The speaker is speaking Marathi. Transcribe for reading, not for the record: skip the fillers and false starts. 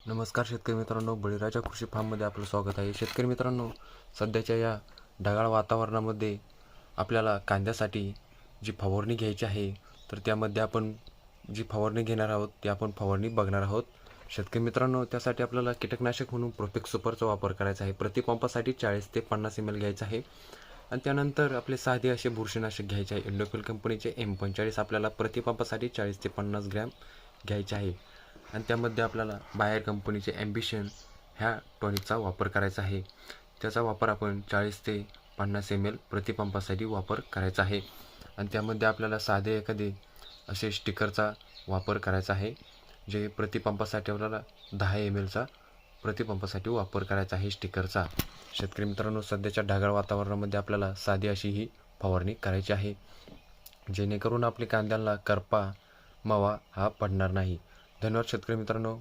नमस्कार शेतकरी मित्रांनो, बळीराजा कृषी फार्ममध्ये आपलं स्वागत आहे. शेतकरी मित्रांनो, सध्याच्या या ढगाळ वातावरणामध्ये आपल्याला कांद्यासाठी जी फवारणी घ्यायची आहे, तर त्यामध्ये आपण जी फवारणी घेणार आहोत ती आपण फवारणी बघणार आहोत. शेतकरी मित्रांनो, त्यासाठी आपल्याला कीटकनाशक म्हणून प्रोफेक्स सुपरचा वापर करायचा आहे. प्रतिपंपासाठी 40 ते 50 ml घ्यायचं आहे. आणि त्यानंतर आपले साधे असे बुरशीनाशक घ्यायचे आहे. इंडोफिल कंपनीचे M45 आपल्याला प्रतिपंपासाठी 40 ते 50 ग्रॅम घ्यायचे आहे. आणि त्यामध्ये आपल्याला बायर कंपनीचे ॲम्बिशन ह्या टॉनिकचा वापर करायचा आहे. त्याचा वापर आपण 40 ते 50 ml प्रतिपंपासाठी वापर करायचा आहे. आणि त्यामध्ये आपल्याला साधे एखादे असे स्टिकरचा वापर करायचा आहे, जे प्रतिपंपासाठी आपल्याला 10 mlचा प्रतिपंपासाठी वापर करायचा आहे स्टिकरचा. शेतकरी मित्रांनो, सध्याच्या ढगाळ वातावरणामध्ये आपल्याला साधी अशी ही फवारणी करायची आहे, जेणेकरून आपल्या कांद्यांना करपा मावा हा पडणार नाही. धन्यवाद शेतकरी मित्रांनो.